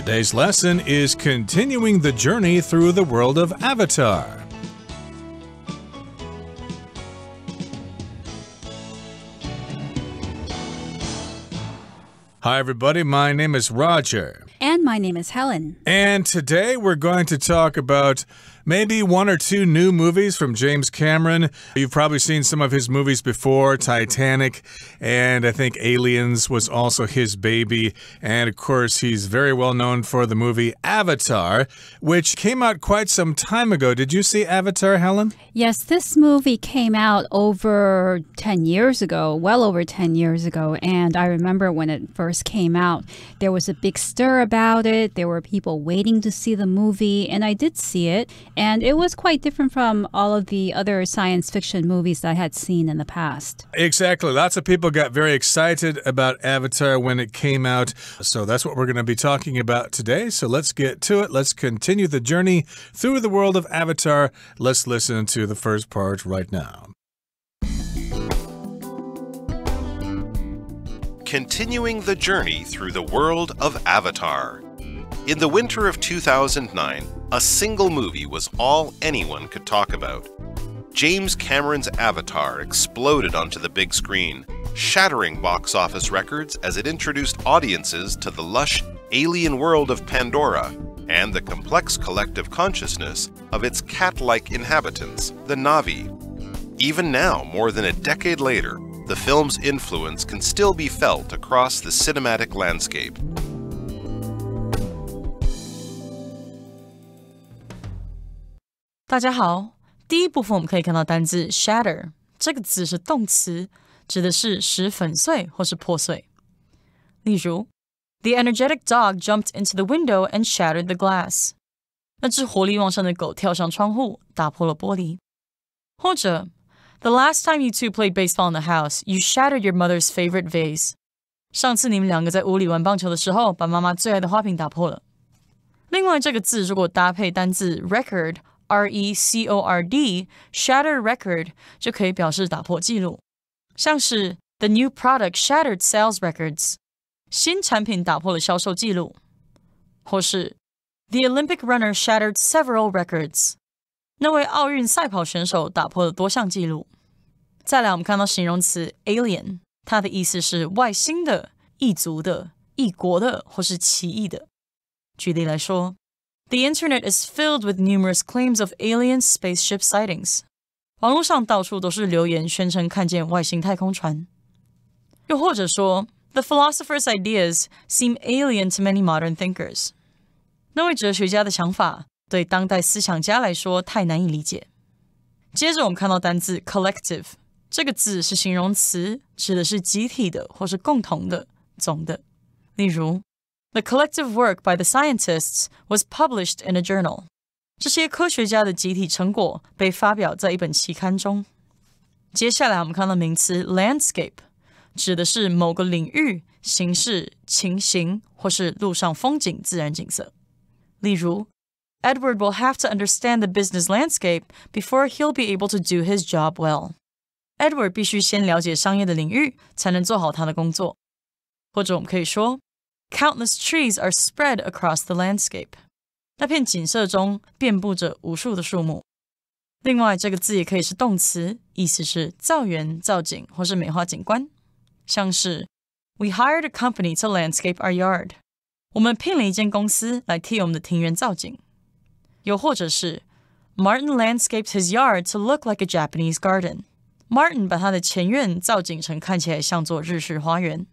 Today's lesson is continuing the journey through the world of Avatar. Hi, everybody. My name is Roger. And my name is Helen. And today we're going to talk about maybe one or two new movies from James Cameron. You've probably seen some of his movies before, Titanic, and I think Aliens was also his baby. And of course, he's very well known for the movie Avatar, which came out quite some time ago. Did you see Avatar, Helen? Yes, this movie came out over 10 years ago, well over 10 years ago. And I remember when it first came out, there was a big stir about it. There were people waiting to see the movie, and I did see it. And it was quite different from all of the other science fiction movies that I had seen in the past. Exactly. Lots of people got very excited about Avatar when it came out. So that's what we're going to be talking about today. So let's get to it. Let's continue the journey through the world of Avatar. Let's listen to the first part right now. Continuing the journey through the world of Avatar. In the winter of 2009, a single movie was all anyone could talk about. James Cameron's Avatar exploded onto the big screen, shattering box office records as it introduced audiences to the lush alien world of Pandora and the complex collective consciousness of its cat-like inhabitants, the Na'vi. Even now, more than a decade later, the film's influence can still be felt across the cinematic landscape. 大家好，第一部分我们可以看到单字 shatter， 这个字是动词，指的是使粉碎或是破碎。例如 The energetic dog jumped into the window and shattered the glass. 那只活力旺盛的狗跳上窗户，打破了玻璃。或者 The last time you two played baseball in the house, you shattered your mother's favorite vase. 上次你们两个在屋里玩棒球的时候，把妈妈最爱的花瓶打破了。另外这个字如果搭配单字 record R-E-C-O-R-D, shatter record 就可以表示打破记录，像是 The new product shattered sales records, 新产品打破了销售记录，或是 The Olympic runner shattered several records, 那位奥运赛跑选手打破了多项记录。再来我们看到形容词 alien， 它的意思是外星的、异族的、异国的或是奇异的。举例来说The internet is filled with numerous claims of alien spaceship sightings. 网络上到处都是留言宣称看见外星太空船。又或者说 The philosopher's ideas seem alien to many modern thinkers. 那位哲学家的想法对当代思想家来说太难以理解。接着我们看到单字 collective， 这个字是形容词，指的是集体的或是共同的、总的。例如The collective work by the scientists was published in a journal. 这些科学家的集体成果被发表在一本期刊中。接下来我们看到名词 landscape， 指的是某个领域、形式、情形或是路上风景、自然景色。例如 Edward will have to understand the business landscape before he'll be able to do his job well. Edward 必须先了解商业的领域，才能做好他的工作。或者我们可以说Countless trees are spread across the landscape. 那片景色中遍布着无数的树木。另外，这个字也可以是动词，意思是造园、造景或是美化景观。像是 We hired a company to landscape our yard. 我们聘了一间公司来替我们的庭园造景。又或者是 Martin landscaped his yard to look like a Japanese garden. Martin 把他的前院造景成看起来像座日式花园。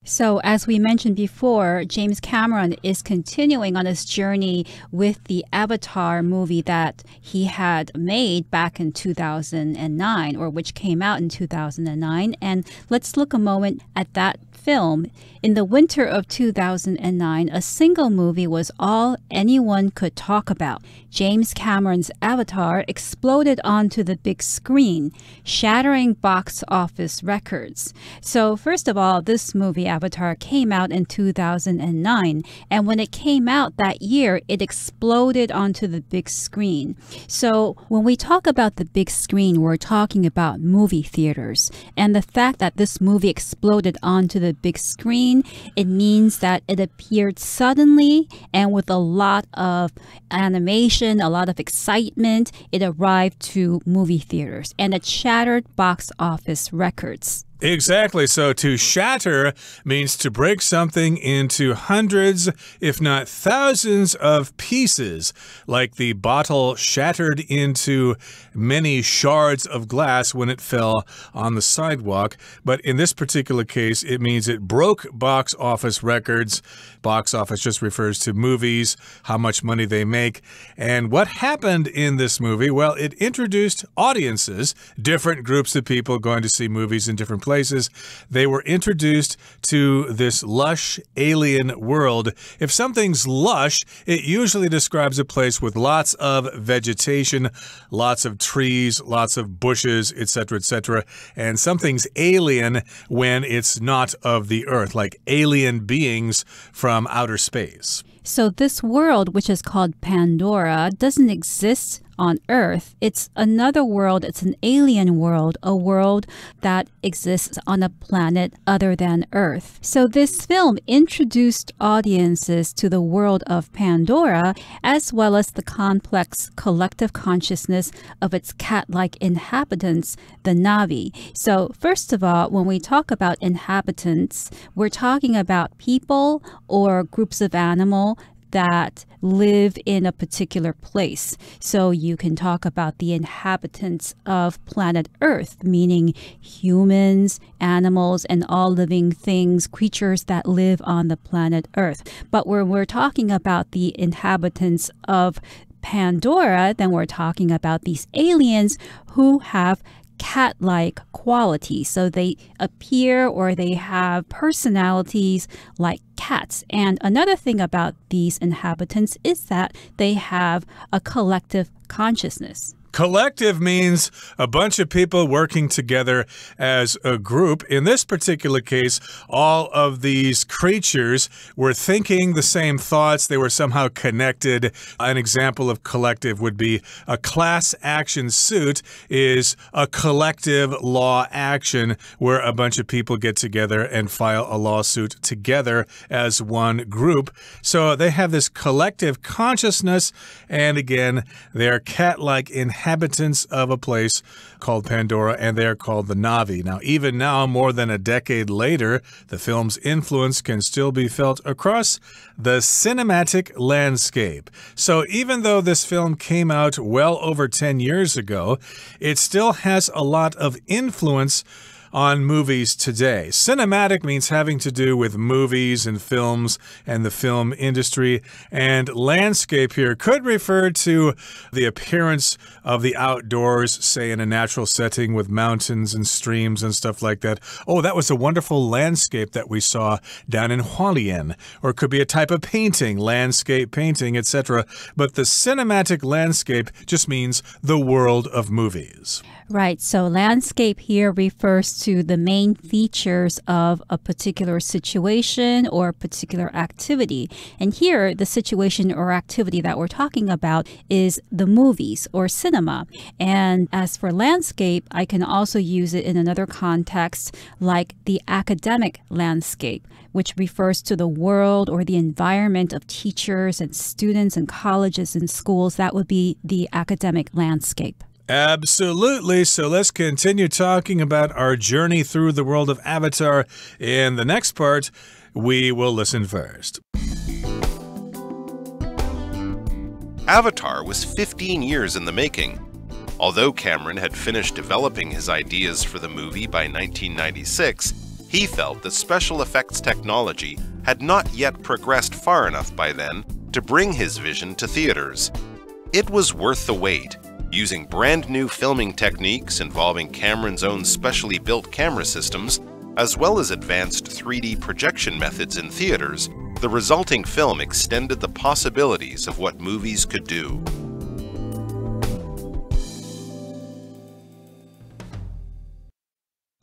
So, as we mentioned before, James Cameron is continuing on his journey with the Avatar movie that he had made back in 2009, or which came out in 2009. And let's look a moment at that film. In the winter of 2009, a single movie was all anyone could talk about. James Cameron's Avatar exploded onto the big screen, shattering box office records. So first of all, this movie, Avatar, came out in 2009. And when it came out that year, it exploded onto the big screen. So when we talk about the big screen, we're talking about movie theaters. And the fact that this movie exploded onto the big screen, it means that it appeared suddenly and with a lot of animation, a lot of excitement. It arrived to movie theaters and it shattered box office records. Exactly. So to shatter means to break something into hundreds, if not thousands of pieces, like the bottle shattered into many shards of glass when it fell on the sidewalk. But in this particular case, it means it broke box office records. Box office just refers to movies, how much money they make. And what happened in this movie? Well, it introduced audiences, different groups of people going to see movies in different places. They were introduced to this lush alien world. If something's lush, it usually describes a place with lots of vegetation, lots of trees, lots of bushes, etc., etc. And something's alien when it's not of the earth, like alien beings from outer space. So this world, which is called Pandora, doesn't exist on Earth. It's another world. It's an alien world, a world that exists on a planet other than Earth. So this film introduced audiences to the world of Pandora, as well as the complex collective consciousness of its cat-like inhabitants, the Na'vi. So first of all, when we talk about inhabitants, we're talking about people or groups of animals that live in a particular place. So you can talk about the inhabitants of planet Earth, meaning humans, animals, and all living things, creatures that live on the planet Earth. But when we're talking about the inhabitants of Pandora, then we're talking about these aliens who have cat-like qualities. So they appear or they have personalities like cats. And another thing about these inhabitants is that they have a collective consciousness. Collective means a bunch of people working together as a group. In this particular case, all of these creatures were thinking the same thoughts. They were somehow connected. An example of collective would be a class action suit is a collective law action where a bunch of people get together and file a lawsuit together as one group. So they have this collective consciousness, and again, they're cat-like inhabitants of a place called Pandora, and they're called the Na'vi. Now, even now, more than a decade later, the film's influence can still be felt across the cinematic landscape. So even though this film came out well over 10 years ago, it still has a lot of influence on movies today. Cinematic means having to do with movies and films and the film industry. And landscape here could refer to the appearance of the outdoors, say in a natural setting with mountains and streams and stuff like that. Oh, that was a wonderful landscape that we saw down in Hualien. Or it could be a type of painting, landscape painting, etc. But the cinematic landscape just means the world of movies. Right, so landscape here refers to the main features of a particular situation or a particular activity. And here, the situation or activity that we're talking about is the movies or cinema. And as for landscape, I can also use it in another context, like the academic landscape, which refers to the world or the environment of teachers and students and colleges and schools. That would be the academic landscape. Absolutely. So let's continue talking about our journey through the world of Avatar. In the next part, we will listen first. Avatar was 15 years in the making. Although Cameron had finished developing his ideas for the movie by 1996, he felt that special effects technology had not yet progressed far enough by then to bring his vision to theaters. It was worth the wait. Using brand new filming techniques involving Cameron's own specially built camera systems, As well as advanced 3D projection methods in theaters, the resulting film extended the possibilities of what movies could do.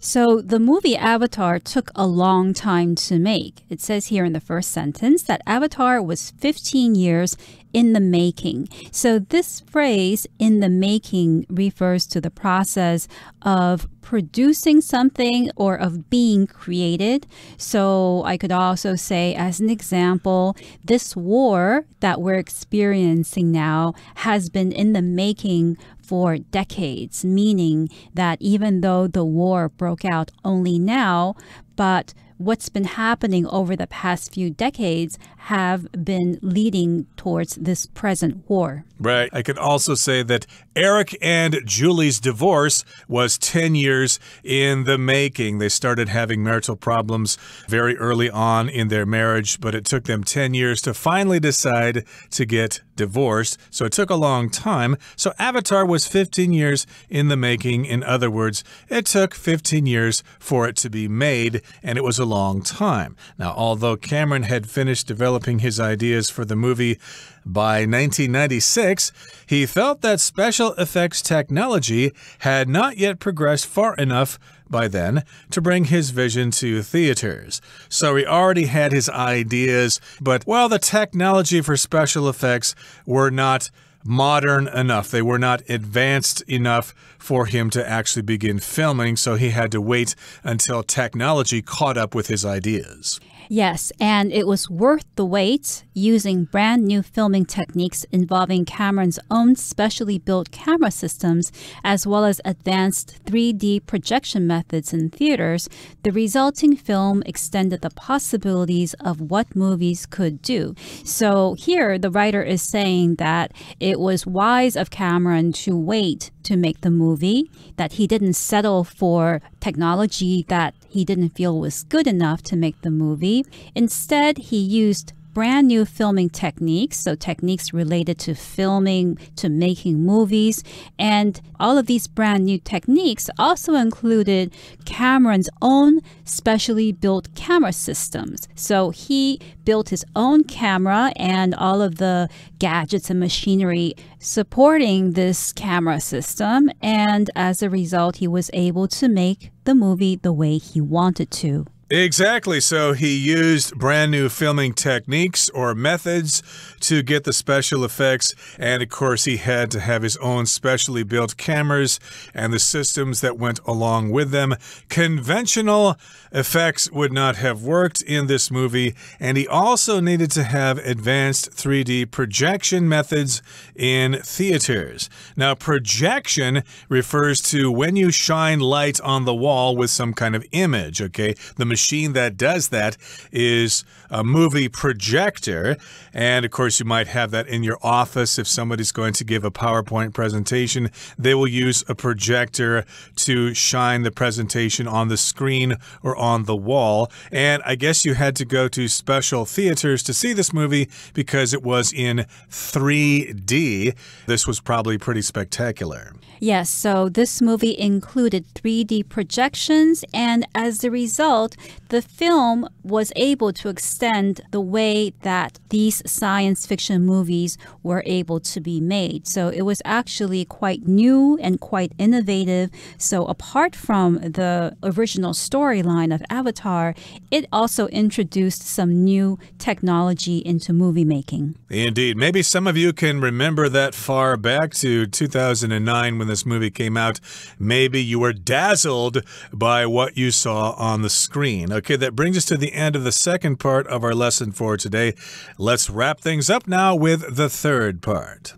So the movie Avatar took a long time to make. It says here in the first sentence that Avatar was 15 years in the making. So this phrase, in the making, refers to the process of producing something or of being created. So I could also say, as an example, this war that we're experiencing now has been in the making for decades, meaning that even though the war broke out only now, but what's been happening over the past few decades have been leading towards this present war. Right. I could also say that Eric and Julie's divorce was 10 years in the making. They started having marital problems very early on in their marriage, but it took them 10 years to finally decide to get divorced. So it took a long time. So Avatar was 15 years in the making. In other words, it took 15 years for it to be made, and it was a long time. Now, although Cameron had finished developing his ideas for the movie by 1996, he felt that special effects technology had not yet progressed far enough by then to bring his vision to theaters. So he already had his ideas, but, well, the technology for special effects were not modern enough. They were not advanced enough for him to actually begin filming, so he had to wait until technology caught up with his ideas. Yes, and it was worth the wait using brand new filming techniques involving Cameron's own specially built camera systems as well as advanced 3D projection methods in theaters. The resulting film extended the possibilities of what movies could do. So here the writer is saying that it was wise of Cameron to wait to make the movie, that he didn't settle for technology that he didn't feel was good enough to make the movie. Instead, he used brand new filming techniques, so techniques related to filming, to making movies. And all of these brand new techniques also included Cameron's own specially built camera systems. So he built his own camera and all of the gadgets and machinery supporting this camera system. And as a result, he was able to make the movie the way he wanted to. Exactly. So he used brand new filming techniques or methods to get the special effects. And of course, he had to have his own specially built cameras and the systems that went along with them. Conventional effects would not have worked in this movie. And he also needed to have advanced 3D projection methods in theaters. Now, projection refers to when you shine light on the wall with some kind of image, okay? The machine that does that is a movie projector. And of course, you might have that in your office. If somebody's going to give a PowerPoint presentation, they will use a projector to shine the presentation on the screen or on the wall. And I guess you had to go to special theaters to see this movie because it was in 3D. This was probably pretty spectacular. Yes, so this movie included 3D projections, and as a result, the film was able to extend the way that these science fiction movies were able to be made. So it was actually quite new and quite innovative. So apart from the original storyline of Avatar, it also introduced some new technology into movie making. Indeed. Maybe some of you can remember that far back to 2009 when this movie came out. Maybe you were dazzled by what you saw on the screen. Okay, that brings us to the end of the second part of our lesson for today. Let's wrap things up now with the third part.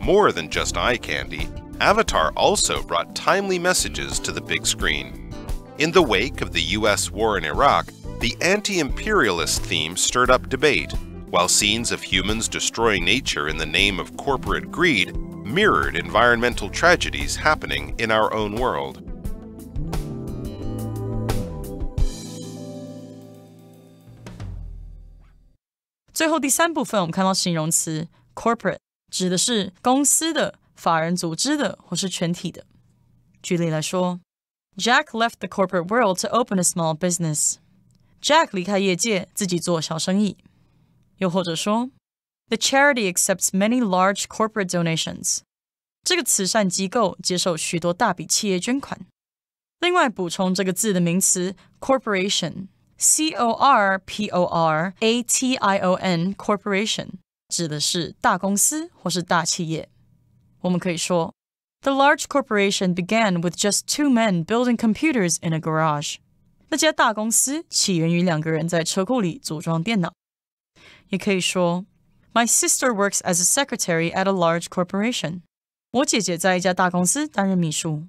More than just eye candy, Avatar also brought timely messages to the big screen. In the wake of the U.S. war in Iraq, the anti-imperialist theme stirred up debate, while scenes of humans destroying nature in the name of corporate greed mirrored environmental tragedies happening in our own world. "最后第三部分，我们看到形容词 corporate， 指的是公司的、法人组织的或是全体的。举例来说 Jack left the corporate world to open a small business. Jack 离开业界，自己做小生意。又或者说 The charity accepts many large corporate donations. 这个慈善机构接受许多大笔企业捐款。另外补充这个字的名词 corporation, C-O-R-P-O-R-A-T-I-O-N, corporation, 指的是大公司或是大企业。我们可以说 The large corporation began with just 2 men building computers in a garage. 那家大公司起源于2个人在车库里组装电脑。也可以说 My sister works as a secretary at a large corporation. 我姐姐在一家大公司担任秘书。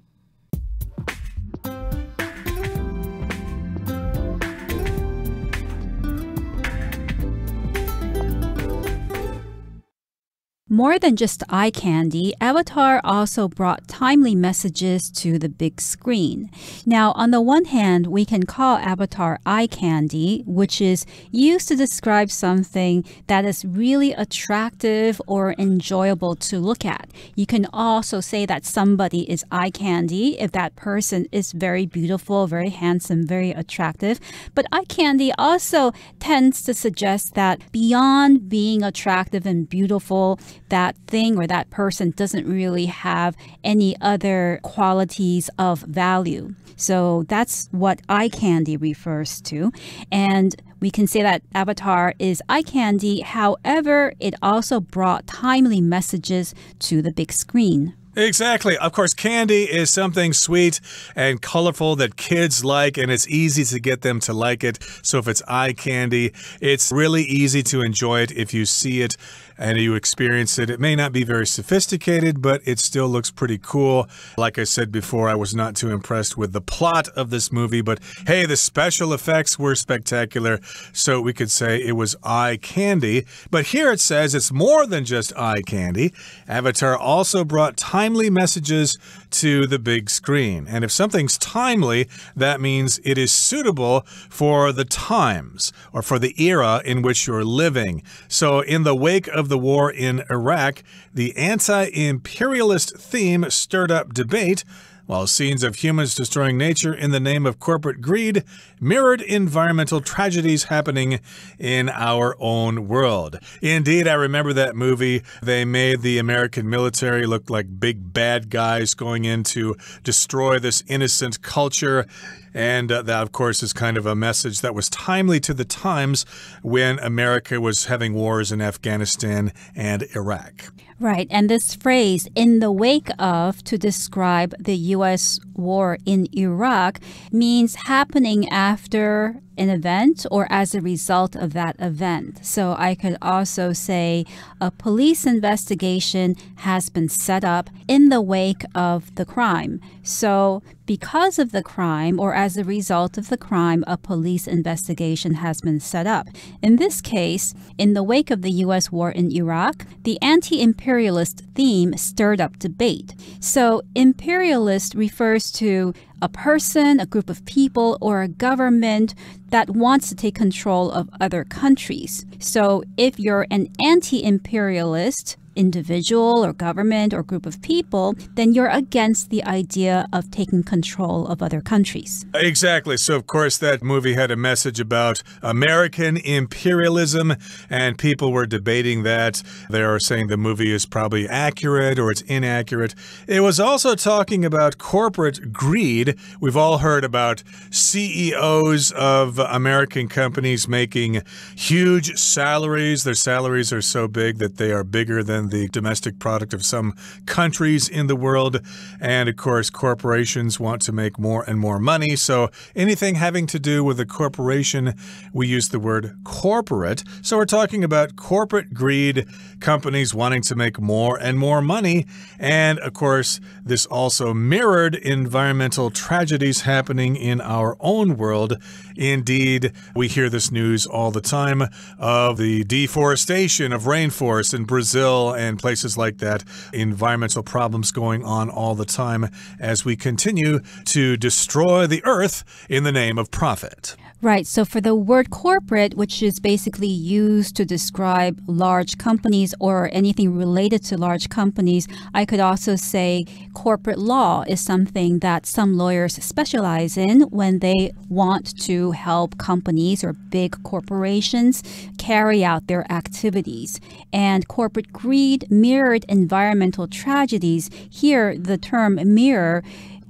More than just eye candy, Avatar also brought timely messages to the big screen. Now, on the one hand, we can call Avatar eye candy, which is used to describe something that is really attractive or enjoyable to look at. You can also say that somebody is eye candy if that person is very beautiful, very handsome, very attractive. But eye candy also tends to suggest that beyond being attractive and beautiful, that thing or that person doesn't really have any other qualities of value. So that's what eye candy refers to. And we can say that Avatar is eye candy. However, it also brought timely messages to the big screen. Exactly. Of course, candy is something sweet and colorful that kids like, and it's easy to get them to like it. So if it's eye candy, it's really easy to enjoy it if you see it and you experience it. It may not be very sophisticated, but it still looks pretty cool. Like I said before, I was not too impressed with the plot of this movie, but hey, the special effects were spectacular, so we could say it was eye candy. But here it says it's more than just eye candy. Avatar also brought timely messages to the big screen. And if something's timely, that means it is suitable for the times or for the era in which you're living. So in the wake of the war in Iraq, the anti-imperialist theme stirred up debate, while scenes of humans destroying nature in the name of corporate greed mirrored environmental tragedies happening in our own world. Indeed, I remember that movie. They made the American military look like big bad guys going in to destroy this innocent culture. And that, of course, is kind of a message that was timely to the times when America was having wars in Afghanistan and Iraq. Right, and this phrase, in the wake of, to describe the U.S. war in Iraq, means happening after an event or as a result of that event. So I could also say a police investigation has been set up in the wake of the crime. So because of the crime or as a result of the crime, a police investigation has been set up. In this case, in the wake of the U.S. war in Iraq, the anti-imperialist theme stirred up debate. So imperialist refers to a person, a group of people, or a government that wants to take control of other countries. So if you're an anti-imperialist individual or government or group of people, then you're against the idea of taking control of other countries. Exactly. So, of course, that movie had a message about American imperialism, and people were debating that. They are saying the movie is probably accurate or it's inaccurate. It was also talking about corporate greed. We've all heard about CEOs of American companies making huge salaries. Their salaries are so big that they are bigger than the domestic product of some countries in the world. And of course, corporations want to make more and more money. So anything having to do with a corporation, we use the word corporate. So we're talking about corporate greed, companies wanting to make more and more money. And of course, this also mirrored environmental tragedies happening in our own world. Indeed, we hear this news all the time of the deforestation of rainforests in Brazil and places like that. Environmental problems going on all the time as we continue to destroy the earth in the name of profit. Right. So for the word corporate, which is basically used to describe large companies or anything related to large companies, I could also say corporate law is something that some lawyers specialize in when they want to help companies or big corporations carry out their activities. And corporate greed mirrored environmental tragedies. Here, the term mirror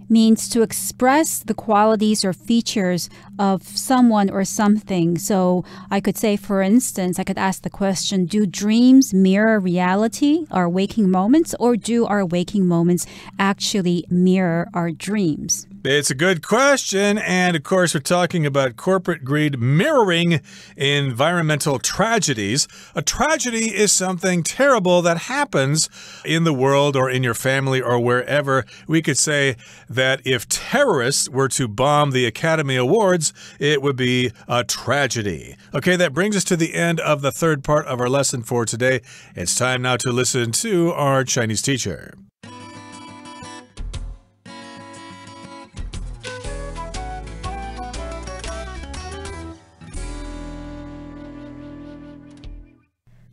means to express the qualities or features of someone or something. So I could say, for instance, I could ask the question, do dreams mirror reality, our waking moments, or do our waking moments actually mirror our dreams? It's a good question. And of course, we're talking about corporate greed mirroring environmental tragedies. A tragedy is something terrible that happens in the world or in your family or wherever. We could say that if terrorists were to bomb the Academy Awards, it would be a tragedy. Okay, that brings us to the end of the third part of our lesson for today. It's time now to listen to our Chinese teacher.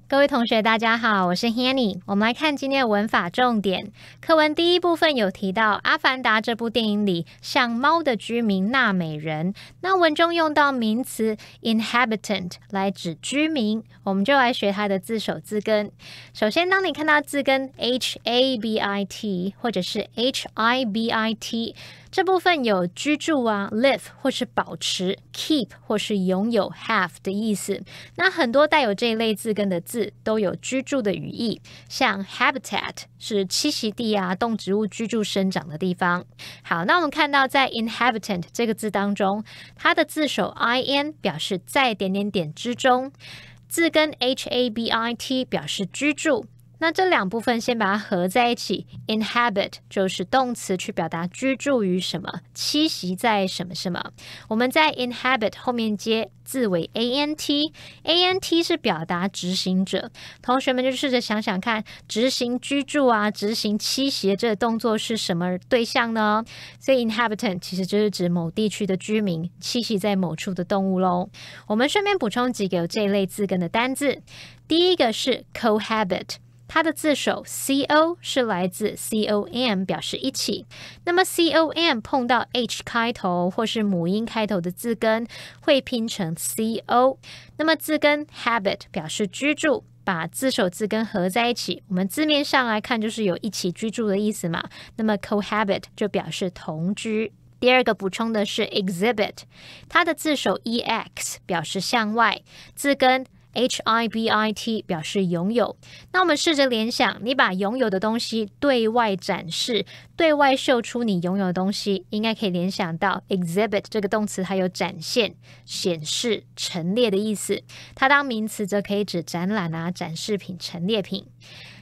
各位同学大家好，我是 Hanny。 我们来看今天的文法重点。课文第一部分有提到阿凡达这部电影里像猫的居民纳美人，那文中用到名词 inhabitant 来指居民，我们就来学它的字首字根。首先当你看到字根 habit 或者是 hibit，这部分有居住live 或是保持 keep 或是拥有 have 的意思。那很多带有这一类字根的字都有居住的语义，像 habitat 是栖息地动植物居住生长的地方。好，那我们看到在 inhabitant 这个字当中，它的字首 in 表示在点点点之中，字根 habit 表示居住。那这两部分先把它合在一起 inhabit 就是动词去表达居住于什么，栖息在什么什么。我们在 inhabit 后面接字尾 ant 是表达执行者。同学们就试着想想看，执行居住执行栖息的这个动作是什么对象呢？所以 inhabitant 其实就是指某地区的居民，栖息在某处的动物咯。我们顺便补充几个有这一类字根的单字。第一个是 cohabit，它的字首 co 是来自 com 表示一起，那么 com 碰到 h 开头或是母音开头的字根会拼成 co， 那么字根 habit 表示居住，把字首字根合在一起，我们字面上来看就是有一起居住的意思嘛，那么 cohabit 就表示同居。第二个补充的是 exhibit， 它的字首 ex 表示向外，字根HIBIT 表示拥有。那我们试着联想，你把拥有的东西对外展示，对外秀出你拥有的东西，应该可以联想到 exhibit 这个动词它有展现、显示、陈列的意思。它当名词则可以指展览展示品、陈列品。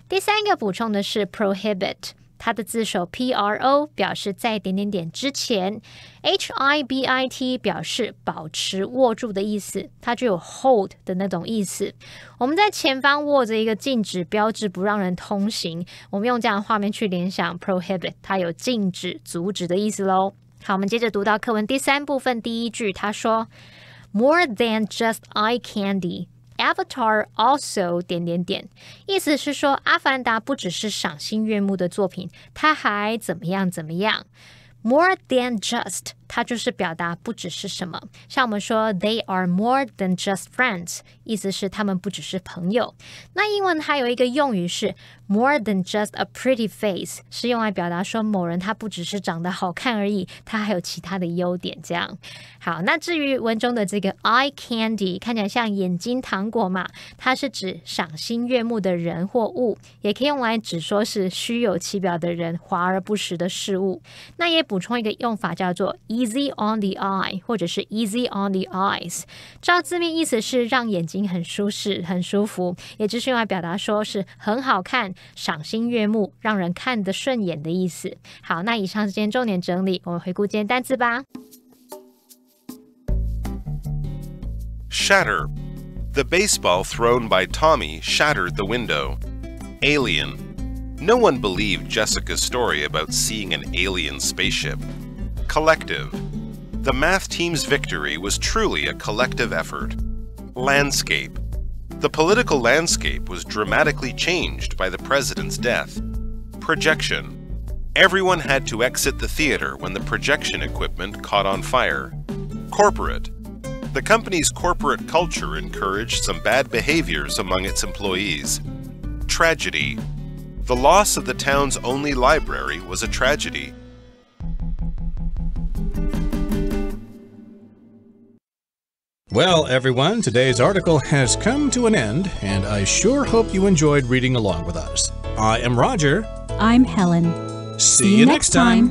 第三个补充的是 prohibit，它的字首 pro 表示在点点点之前， hibit 表示保持握住的意思，它就有 hold 的那种意思。我们在前方握着一个禁止标志，不让人通行，我们用这样的画面去联想 prohibit， 它有禁止、阻止的意思咯。好，我们接着读到课文第三部分第一句，他说 More than just eye candy，Avatar also 点点点，意思是说阿凡达不只是赏心悦目的作品，它还怎么样怎么样。More than just， 它就是表达不只是什么，像我们说 They are more than just friends， 意思是他们不只是朋友。那英文还有一个用语是 more than just a pretty face， 是用来表达说某人他不只是长得好看而已，他还有其他的优点这样。好，那至于文中的这个 eye candy， 看起来像眼睛糖果嘛，它是指赏心悦目的人或物，也可以用来指说是虚有其表的人，华而不实的事物。那也补充一个用法叫做 easy on the eye 或者是 easy on the eyes， 照字面意思是让眼睛很舒适很舒服，也就是用来表达说是很好看、赏心悦目、让人看得顺眼的意思。好，那以上是今天重点整理，我们回顾今天单字吧。Shatter. The baseball thrown by Tommy shattered the window. Alien. No one believed Jessica's story about seeing an alien spaceship. Collective. The math team's victory was truly a collective effort. Landscape. The political landscape was dramatically changed by the president's death. Projection. Everyone had to exit the theater when the projection equipment caught on fire. Corporate. The company's corporate culture encouraged some bad behaviors among its employees. Tragedy. The loss of the town's only library was a tragedy. Well, everyone, today's article has come to an end, and I sure hope you enjoyed reading along with us. I am Roger. I'm Helen. See you next time.